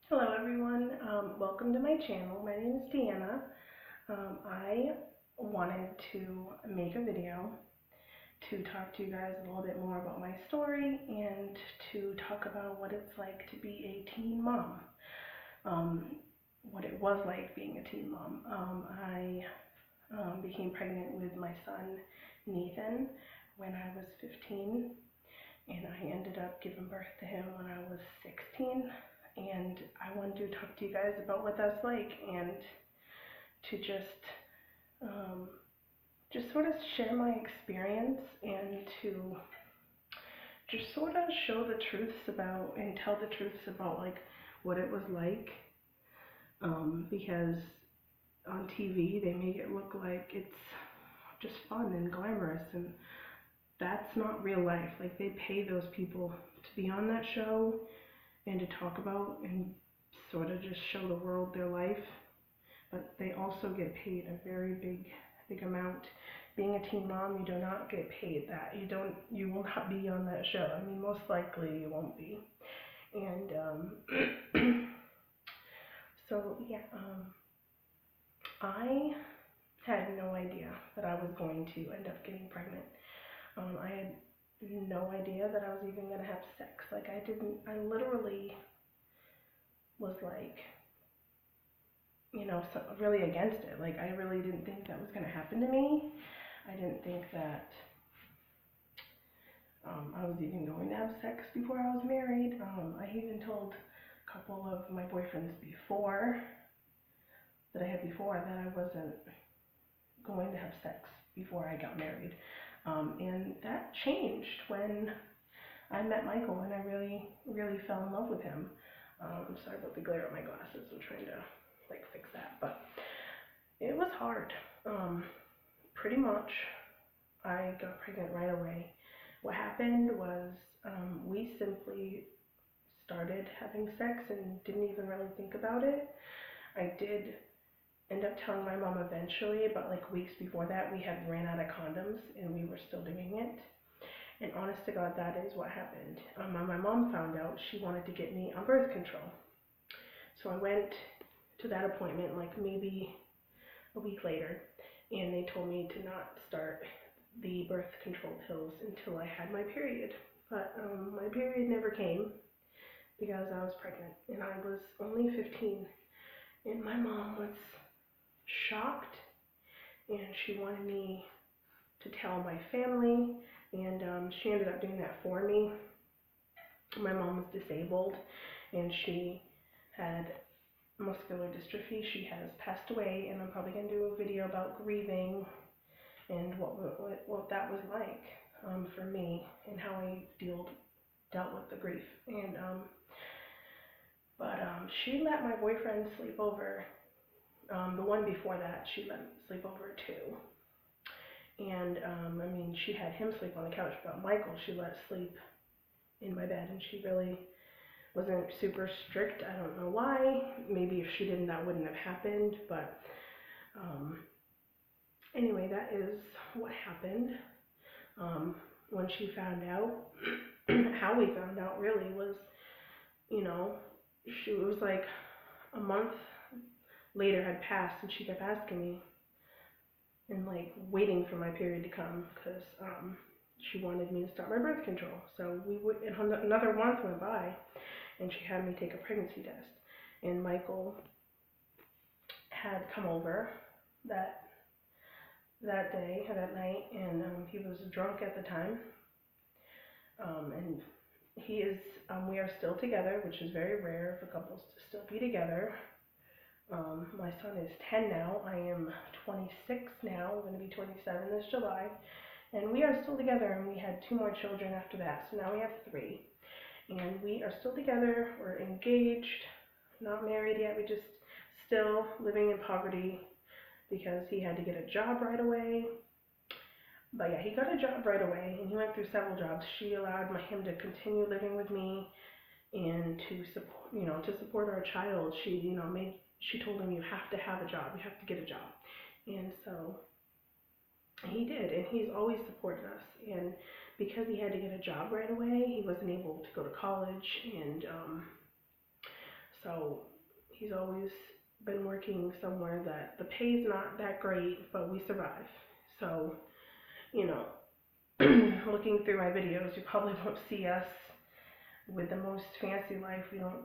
Hello everyone, welcome to my channel. My name is Deanna. I wanted to make a video to talk to you guys a little bit more about my story and to talk about what it's like to be a teen mom, um, what it was like being a teen mom. I became pregnant with my son Nathan when I was 15, and I ended up giving birth to him when I was 16. And I wanted to talk to you guys about what that's like and to um, just sort of share my experience and to just sort of show the truths about and tell the truths about like what it was like, because on TV they make it look like it's just fun and glamorous, and that's not real life. Like, they pay those people to be on that show and to talk about and sort of just show the world their life, but they also get paid a very big amount. Being a teen mom, you do not get paid that. You will not be on that show. I mean, most likely you won't be. And so yeah, I had no idea that I was going to end up getting pregnant. I had no idea that I was even gonna have sex. Like, I literally was like, really against it. Like, I really didn't think that was gonna happen to me. I didn't think that I was even going to have sex before I was married. I even told a couple of my boyfriends that I had before that I wasn't going to have sex before I got married. And that changed when I met Michael and I really fell in love with him. Sorry about the glare on my glasses. I'm trying to fix that, but it was hard. Pretty much, I got pregnant right away. What happened was, we simply started having sex and didn't even really think about it. I did end up telling my mom eventually, but like weeks before that, we had ran out of condoms and we were still doing it. And honest to God, that is what happened. When my mom found out, she wanted to get me on birth control. So I went to that appointment like maybe a week later, and they told me to not start the birth control pills until I had my period. But my period never came because I was pregnant, and I was only 15. And my mom was shocked, and she wanted me to tell my family, and she ended up doing that for me. My mom was disabled, and she had muscular dystrophy. She has passed away, and I'm probably going to do a video about grieving and what that was like for me and how I dealt with the grief. And she let my boyfriend sleep over. The one before that, she let me sleep over too. And I mean, she had him sleep on the couch, but Michael, she let sleep in my bed, and she really wasn't super strict. I don't know why. Maybe if she didn't, that wouldn't have happened. But anyway, that is what happened. When she found out, how we found out really was, it was like a month later had passed, and she kept asking me and like waiting for my period to come because she wanted me to start my birth control. So another month went by, and she had me take a pregnancy test. And Michael had come over that night, and he was drunk at the time. And we are still together, which is very rare for couples to still be together. My son is 10 now. I am 26 now. I'm going to be 27 this July. And we are still together, and we had 2 more children after that. So now we have 3. And we are still together. We're engaged, not married yet. We just still living in poverty because he had to get a job right away. But yeah, he got a job right away, and he went through several jobs. She allowed him to continue living with me and to support our child. She told him, you have to have a job, you have to get a job. And so he did, and he's always supported us. And because he had to get a job right away, he wasn't able to go to college, and So he's always been working somewhere that the pay's not that great, but we survive. So, you know, looking through my videos, you probably won't see us with the most fancy life. We don't,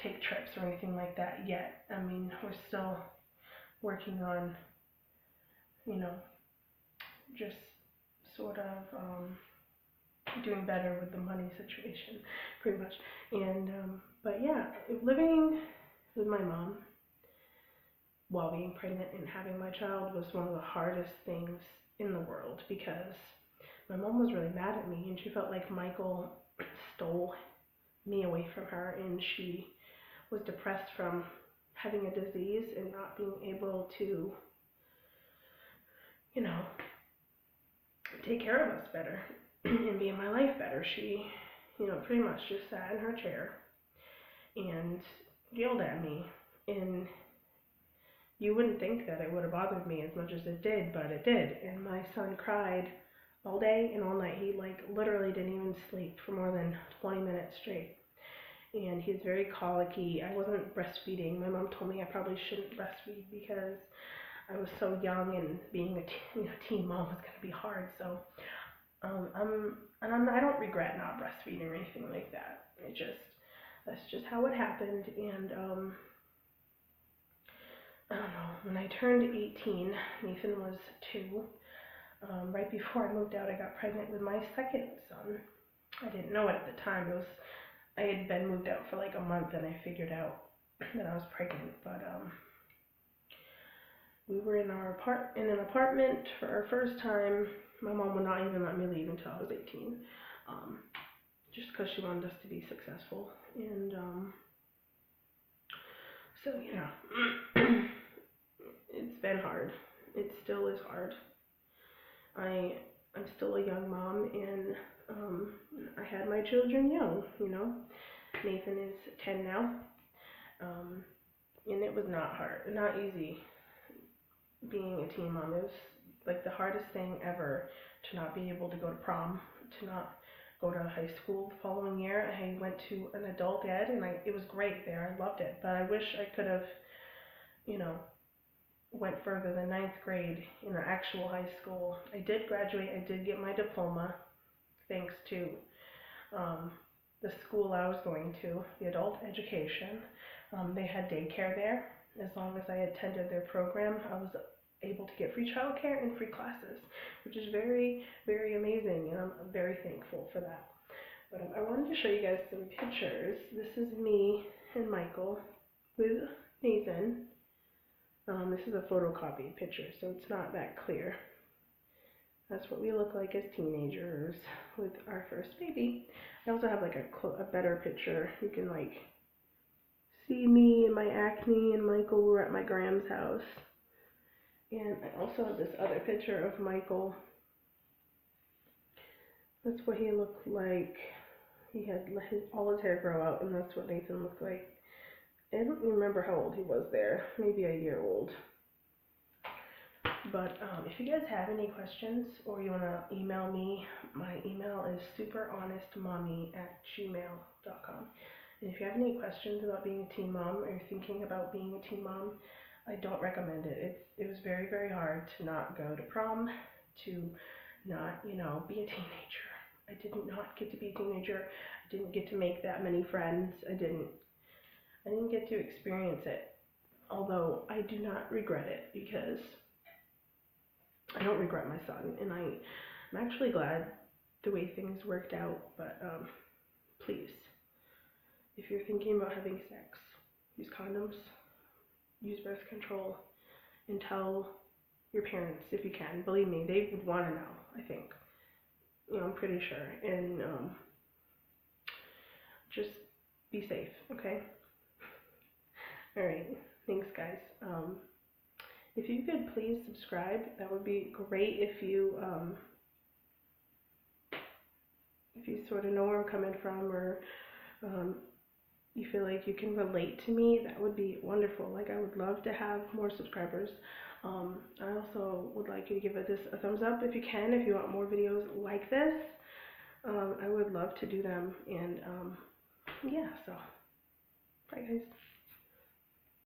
take trips or anything like that yet. I mean, we're still working on, you know, just sort of doing better with the money situation, pretty much. And but yeah, living with my mom while being pregnant and having my child was one of the hardest things in the world, because my mom was really mad at me and she felt like Michael stole me away from her, and she was depressed from having a disease and not being able to, take care of us better and be in my life better. She, pretty much just sat in her chair and yelled at me. And you wouldn't think that it would have bothered me as much as it did, but it did. And my son cried all day and all night. He literally didn't even sleep for more than 20 minutes straight. And he's very colicky. I wasn't breastfeeding. My mom told me I probably shouldn't breastfeed because I was so young, and being a teen mom was going to be hard. So I don't regret not breastfeeding or anything like that. That's just how it happened. And I don't know, when I turned 18, Nathan was 2. Right before I moved out, I got pregnant with my second son. I didn't know it at the time. I had been moved out for like a month, and I figured out that I was pregnant. But we were in an apartment for our first time. My mom would not even let me leave until I was 18, just because she wanted us to be successful. And so it's been hard. It still is hard. I'm still a young mom, and I had my children young. Nathan is 10 now, and it was not hard, not easy being a teen mom. It was like the hardest thing ever to not be able to go to prom, to not go to high school the following year. I went to an adult ed, and it was great there. I loved it, but I wish I could have, went further than 9th grade in an actual high school. I did graduate. I did get my diploma, thanks to the school I was going to, the adult education. They had daycare there. As long as I attended their program, I was able to get free childcare and free classes, which is very, very amazing, and I'm very thankful for that. But I wanted to show you guys some pictures. This is me and Michael with Nathan. This is a photocopied picture, so it's not that clear. That's what we look like as teenagers with our first baby. I also have a better picture. You can see me and my acne, and Michael. We're at my Graham's house. And I also have this other picture of Michael. That's what he looked like. He had all his hair grow out, and that's what Nathan looked like. I don't remember how old he was there, maybe a year old. But if you guys have any questions, or you want to email me, my email is superhonestmommy@gmail.com. And if you have any questions about being a teen mom, or you're thinking about being a teen mom, I don't recommend it. It was very, very hard to not go to prom, to not, be a teenager. I did not get to be a teenager. I didn't get to make that many friends. I didn't get to experience it, although I do not regret it, because I don't regret my son, and I'm actually glad the way things worked out. But please, if you're thinking about having sex, use condoms, use birth control, and tell your parents if you can. Believe me, they would want to know, I think. I'm pretty sure. And just be safe, okay? Alright, thanks guys. If you could please subscribe, that would be great. If you sort of know where I'm coming from, or you feel like you can relate to me, that would be wonderful. I would love to have more subscribers. I also would like you to give this a thumbs up if you can, if you want more videos like this. I would love to do them, and yeah, so bye. Bye, guys.